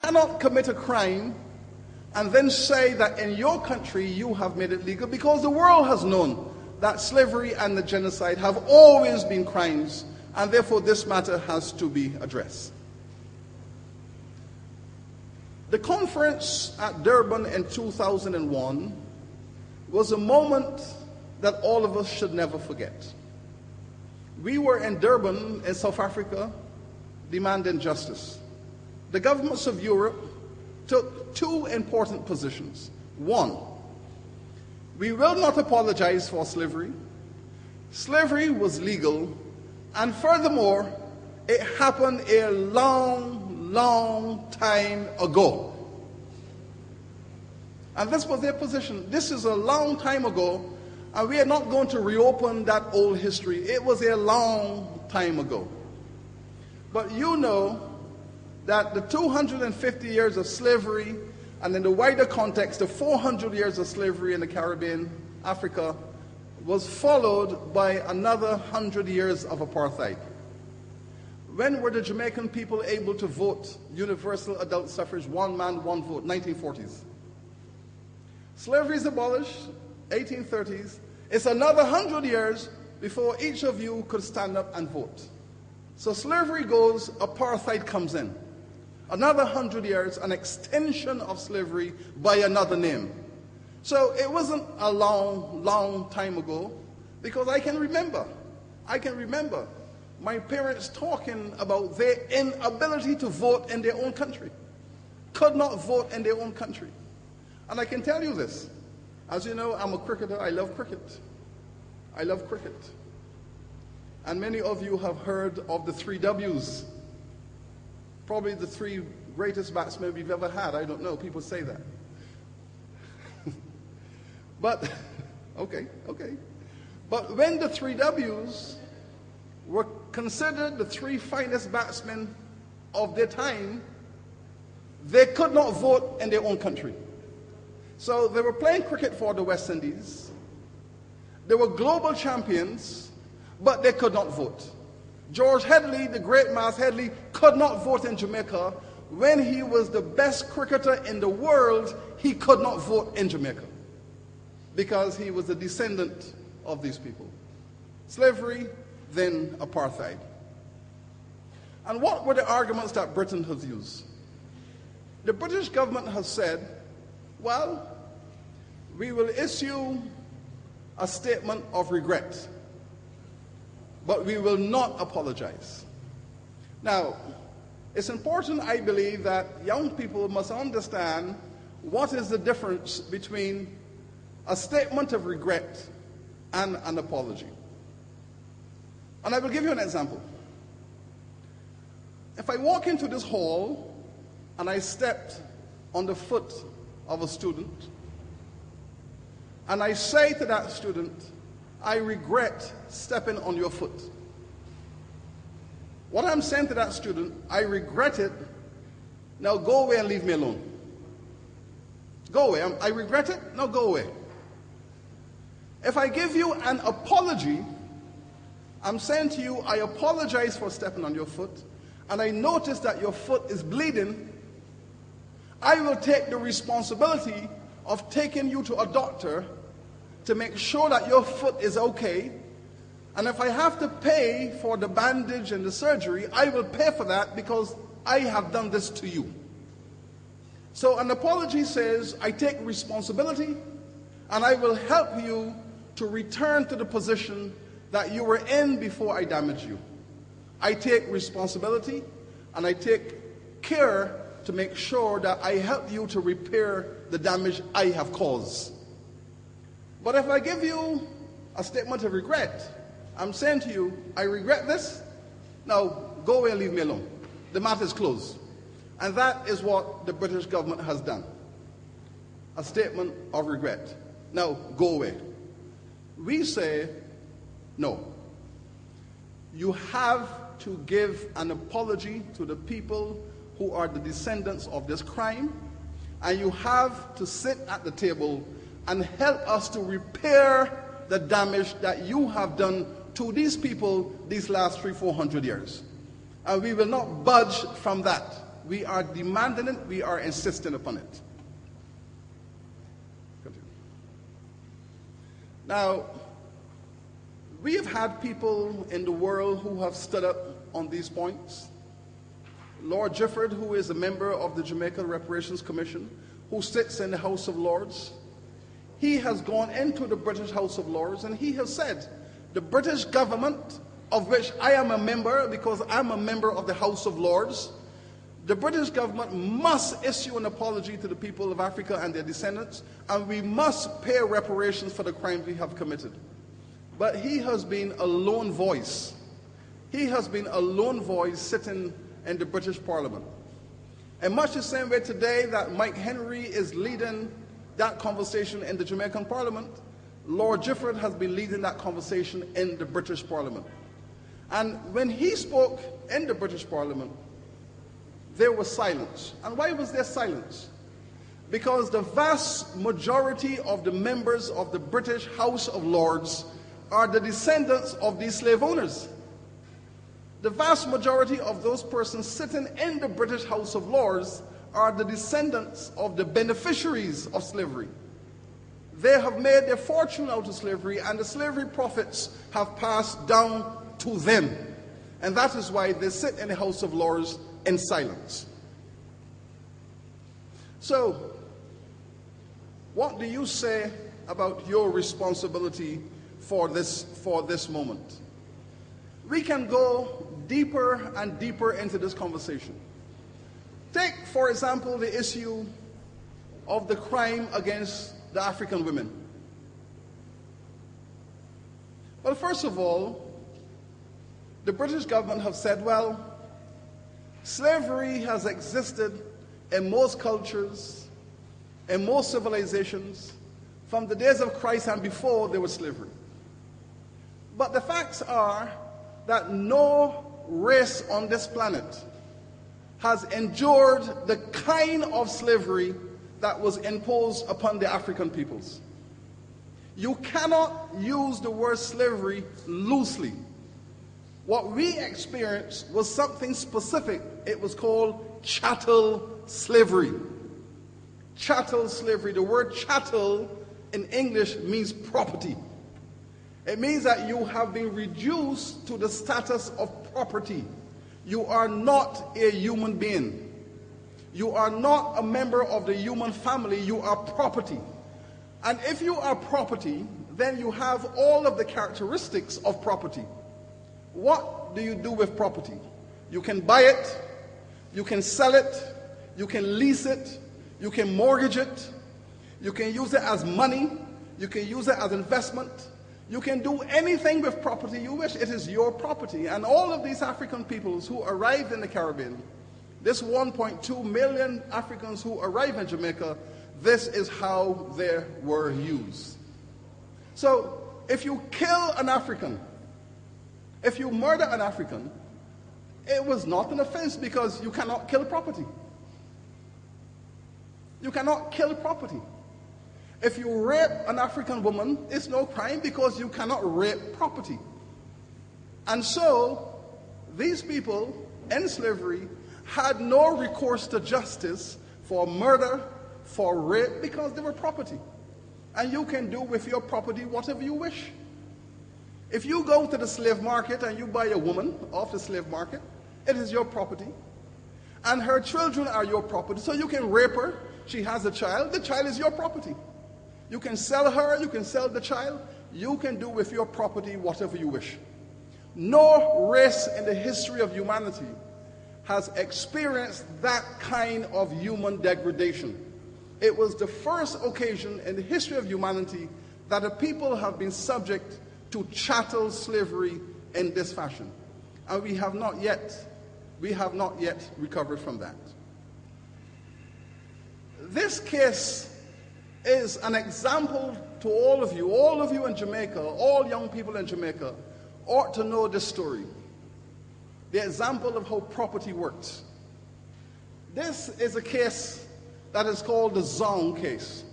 cannot commit a crime and then say that in your country you have made it legal, because the world has known that slavery and the genocide have always been crimes, and therefore this matter has to be addressed. The conference at Durban in 2001 was a moment that all of us should never forget. We were in Durban in South Africa demanding justice. The governments of Europe took two important positions. One, we will not apologize for slavery. Slavery was legal, and furthermore, it happened a long time ago. And this was their position. This is a long time ago, and we are not going to reopen that old history. It was a long time ago. But you know that the 250 years of slavery, and in the wider context, the 400 years of slavery in the Caribbean, Africa, was followed by another 100 years of apartheid. When were the Jamaican people able to vote universal adult suffrage, one man, one vote? 1940s. Slavery is abolished, 1830s. It's another 100 years before each of you could stand up and vote. So slavery goes, apartheid comes in. Another 100 years, an extension of slavery by another name. So it wasn't a long time ago, because I can remember my parents talking about their inability to vote in their own country. Could not vote in their own country. And I can tell you this, as you know, I'm a cricketer, I love cricket. I love cricket. And many of you have heard of the 3 W's. Probably the 3 greatest batsmen we've ever had. I don't know, people say that. But, okay. But when the 3 W's were considered the 3 finest batsmen of their time, they could not vote in their own country. So they were playing cricket for the West Indies. They were global champions, but they could not vote. George Headley, the great Miles Headley, could not vote in Jamaica. When he was the best cricketer in the world, he could not vote in Jamaica because he was a descendant of these people. Slavery, then apartheid. And what were the arguments that Britain has used? The British government has said, well, we will issue a statement of regret, but we will not apologize. Now, it's important, I believe, that young people must understand what is the difference between a statement of regret and an apology. And I will give you an example. If I walk into this hall and I stepped on the foot of a student, and I say to that student, I regret stepping on your foot. What I'm saying to that student, I regret it, now go away and leave me alone. Go away, I regret it, now go away. If I give you an apology, I'm saying to you, I apologize for stepping on your foot, and I notice that your foot is bleeding. I will take the responsibility of taking you to a doctor to make sure that your foot is okay. And if I have to pay for the bandage and the surgery, I will pay for that because I have done this to you. So an apology says, I take responsibility and I will help you to return to the position that you were in before I damaged you. I take responsibility and I take care to make sure that I help you to repair the damage I have caused. But if I give you a statement of regret, I'm saying to you, I regret this, now go away and leave me alone. The matter is closed. And that is what the British government has done. A statement of regret. Now go away. We say, no. You have to give an apology to the people who are the descendants of this crime, and you have to sit at the table and help us to repair the damage that you have done to these people these last 300-400 years. And we will not budge from that. We are demanding it. We are insisting upon it. Continue. Now, we have had people in the world who have stood up on these points. Lord Gifford, who is a member of the Jamaica Reparations Commission, who sits in the House of Lords, he has gone into the British House of Lords and he has said, the British government, of which I am a member because I'm a member of the House of Lords, the British government must issue an apology to the people of Africa and their descendants, and we must pay reparations for the crimes we have committed. But he has been a lone voice. He has been a lone voice sitting in the British Parliament. In much the same way today that Mike Henry is leading that conversation in the Jamaican Parliament, Lord Gifford has been leading that conversation in the British Parliament. And when he spoke in the British Parliament, there was silence. And why was there silence? Because the vast majority of the members of the British House of Lords are the descendants of these slave owners. The vast majority of those persons sitting in the British House of Lords are the descendants of the beneficiaries of slavery. They have made their fortune out of slavery, and the slavery profits have passed down to them. And that is why they sit in the House of Lords in silence. So, what do you say about your responsibility for this moment? We can go deeper and deeper into this conversation. Take, for example, the issue of the crime against the African women. Well, first of all, the British government have said, well, slavery has existed in most cultures, in most civilizations, from the days of Christ and before there was slavery. But the facts are that no race on this planet has endured the kind of slavery that was imposed upon the African peoples. You cannot use the word slavery loosely. What we experienced was something specific. It was called chattel slavery. Chattel slavery. The word chattel in English means property. It means that you have been reduced to the status of property. You are not a human being. You are not a member of the human family. You are property. And if you are property, then you have all of the characteristics of property. What do you do with property? You can buy it, you can sell it, you can lease it, you can mortgage it, you can use it as money, you can use it as investment. You can do anything with property you wish. It is your property. And all of these African peoples who arrived in the Caribbean, this 1.2 million Africans who arrived in Jamaica, this is how they were used. So if you kill an African, if you murder an African, it was not an offense because you cannot kill property. You cannot kill property. If you rape an African woman, it's no crime because you cannot rape property. And so, these people in slavery had no recourse to justice for murder, for rape, because they were property. And you can do with your property whatever you wish. If you go to the slave market and you buy a woman off the slave market, it is your property. And her children are your property. So you can rape her. She has a child. The child is your property. You can sell her, you can sell the child, you can do with your property whatever you wish. No race in the history of humanity has experienced that kind of human degradation. It was the first occasion in the history of humanity that a people have been subject to chattel slavery in this fashion. And we have not yet recovered from that. This case is an example to all of you in Jamaica, all young people in Jamaica ought to know this story. The example of how property works. This is a case that is called the Zong case.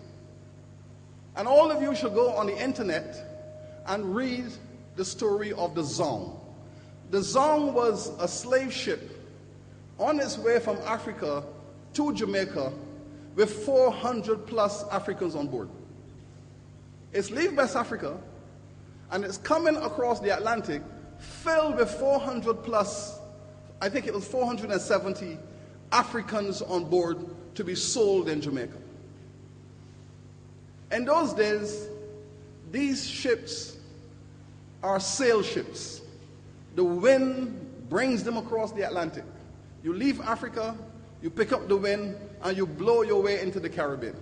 And all of you should go on the internet and read the story of the Zong. The Zong was a slave ship on its way from Africa to Jamaica with 400 plus Africans on board. It's leaving West Africa and it's coming across the Atlantic filled with 400 plus, I think it was 470 Africans on board to be sold in Jamaica. In those days, these ships are sail ships. The wind brings them across the Atlantic. You leave Africa, you pick up the wind, and you blow your way into the Caribbean.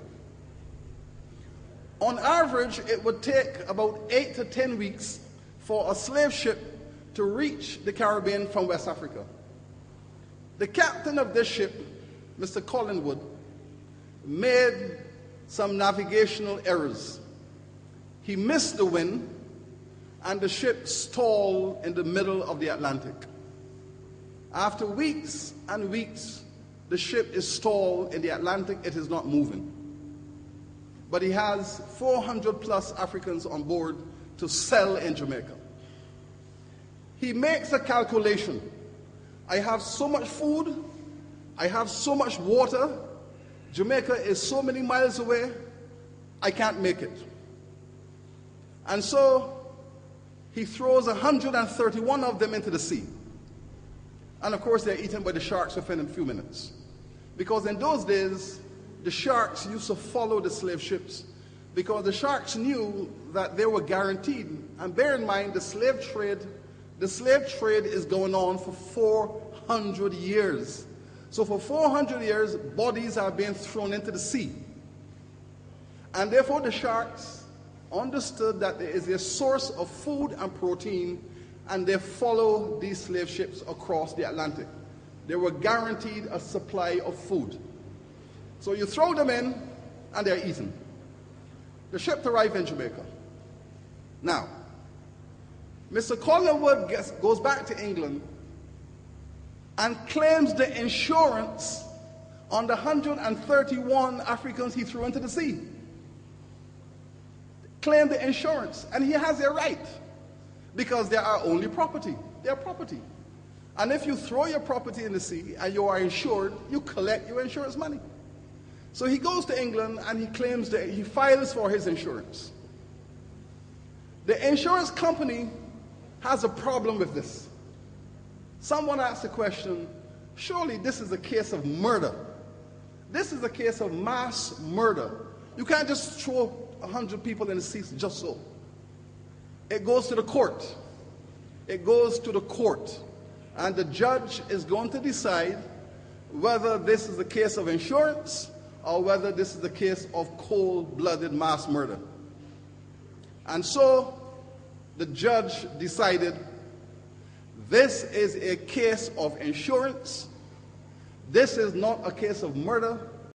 On average, it would take about 8 to 10 weeks for a slave ship to reach the Caribbean from West Africa. The captain of this ship, Mr. Collingwood, made some navigational errors. He missed the wind, and the ship stalled in the middle of the Atlantic. After weeks and weeks, the ship is stalled in the Atlantic. It is not moving. But he has 400 plus Africans on board to sell in Jamaica. He makes a calculation. I have so much food, I have so much water, Jamaica is so many miles away, I can't make it. And so he throws 131 of them into the sea. And of course they're eaten by the sharks within a few minutes. Because in those days, the sharks used to follow the slave ships because the sharks knew that they were guaranteed. And bear in mind, the slave trade is going on for 400 years. So for 400 years, bodies are being thrown into the sea. And therefore the sharks understood that there is a source of food and protein, and they follow these slave ships across the Atlantic. They were guaranteed a supply of food. So you throw them in, and they're eaten. The ship arrived in Jamaica. Now, Mr. Collingwood goes back to England and claims the insurance on the 131 Africans he threw into the sea. Claim the insurance, and he has a right because they are only property. They are property. And if you throw your property in the sea and you are insured, you collect your insurance money. So he goes to England and he claims that he files for his insurance. The insurance company has a problem with this. Someone asked the question, surely this is a case of murder. This is a case of mass murder. You can't just throw 100 people in the sea just so. It goes to the court. It goes to the court. And the judge is going to decide whether this is a case of insurance or whether this is a case of cold-blooded mass murder. And so the judge decided this is a case of insurance. This is not a case of murder.